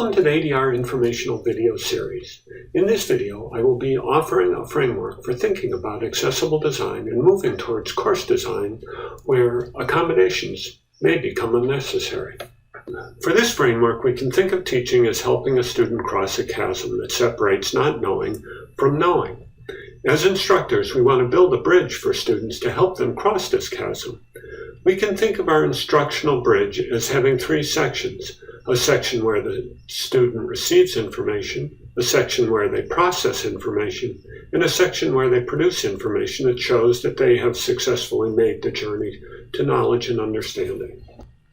Welcome to the ADR informational video series. In this video, I will be offering a framework for thinking about accessible design and moving towards course design where accommodations may become unnecessary. For this framework, we can think of teaching as helping a student cross a chasm that separates not knowing from knowing. As instructors, we want to build a bridge for students to help them cross this chasm. We can think of our instructional bridge as having three sections: a section where the student receives information, a section where they process information, and a section where they produce information that shows that they have successfully made the journey to knowledge and understanding.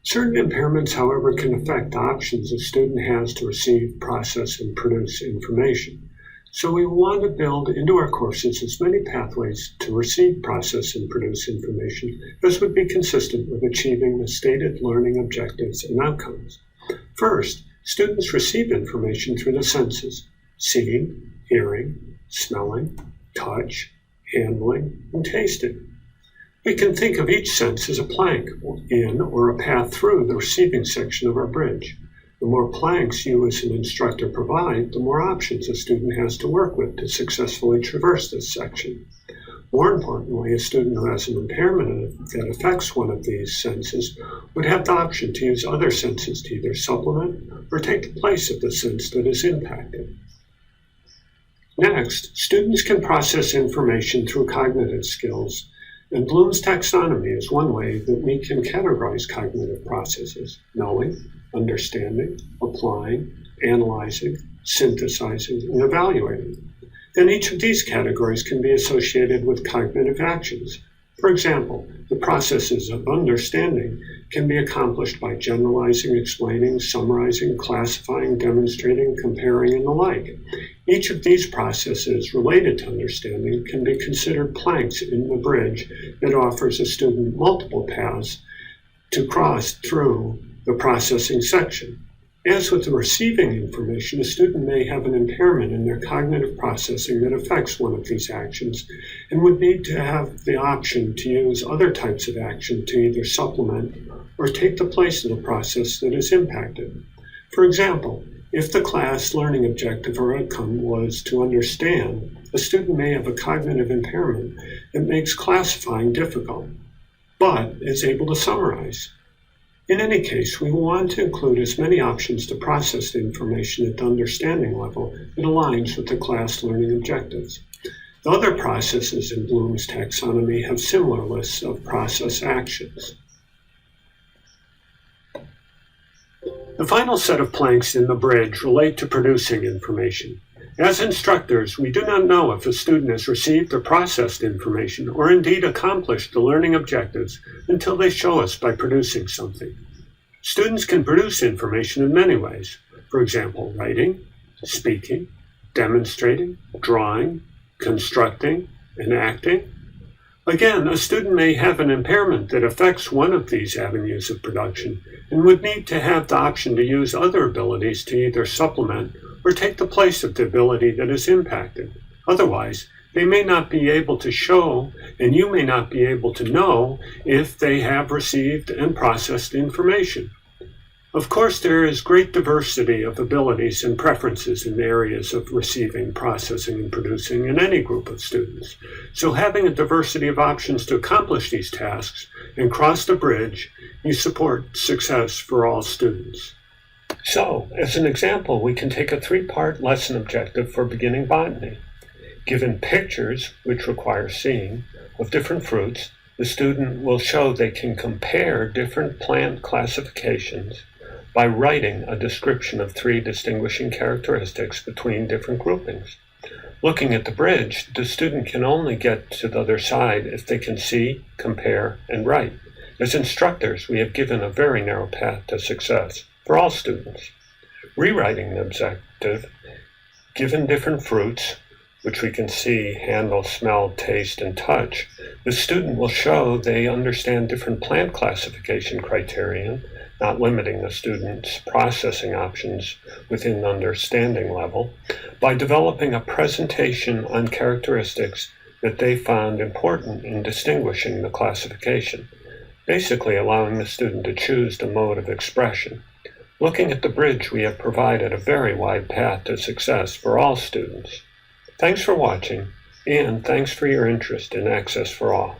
Certain impairments, however, can affect the options a student has to receive, process, and produce information. So we want to build into our courses as many pathways to receive, process, and produce information as would be consistent with achieving the stated learning objectives and outcomes. First, students receive information through the senses: seeing, hearing, smelling, touch, handling, and tasting. We can think of each sense as a plank in or a path through the receiving section of our bridge. The more planks you as an instructor provide, the more options a student has to work with to successfully traverse this section. More importantly, a student who has an impairment that affects one of these senses would have the option to use other senses to either supplement or take the place of the sense that is impacted. Next, students can process information through cognitive skills, and Bloom's taxonomy is one way that we can categorize cognitive processes: knowing, understanding, applying, analyzing, synthesizing, and evaluating. And each of these categories can be associated with cognitive actions. For example, the processes of understanding can be accomplished by generalizing, explaining, summarizing, classifying, demonstrating, comparing, and the like. Each of these processes related to understanding can be considered planks in the bridge that offers a student multiple paths to cross through the processing section. As with the receiving information, a student may have an impairment in their cognitive processing that affects one of these actions and would need to have the option to use other types of action to either supplement or take the place of the process that is impacted. For example, if the class learning objective or outcome was to understand, a student may have a cognitive impairment that makes classifying difficult, but is able to summarize. In any case, we want to include as many options to process the information at the understanding level that aligns with the class learning objectives. The other processes in Bloom's taxonomy have similar lists of process actions. The final set of planks in the bridge relate to producing information. As instructors, we do not know if a student has received or processed information or indeed accomplished the learning objectives until they show us by producing something. Students can produce information in many ways. For example, writing, speaking, demonstrating, drawing, constructing, and acting. Again, a student may have an impairment that affects one of these avenues of production and would need to have the option to use other abilities to either supplement or take the place of the ability that is impacted. Otherwise, they may not be able to show, and you may not be able to know if they have received and processed information. Of course, there is great diversity of abilities and preferences in the areas of receiving, processing, and producing in any group of students. So having a diversity of options to accomplish these tasks and cross the bridge, you support success for all students. So, as an example, we can take a three-part lesson objective for beginning botany. Given pictures, which require seeing, of different fruits, the student will show they can compare different plant classifications by writing a description of three distinguishing characteristics between different groupings. Looking at the bridge, the student can only get to the other side if they can see, compare, and write. As instructors, we have given a very narrow path to success for all students. Rewriting the objective, given different fruits, which we can see, handle, smell, taste, and touch, the student will show they understand different plant classification criterion, not limiting the student's processing options within the understanding level, by developing a presentation on characteristics that they found important in distinguishing the classification, basically allowing the student to choose the mode of expression. Looking at the bridge, we have provided a very wide path to success for all students. Thanks for watching, and thanks for your interest in Access for All.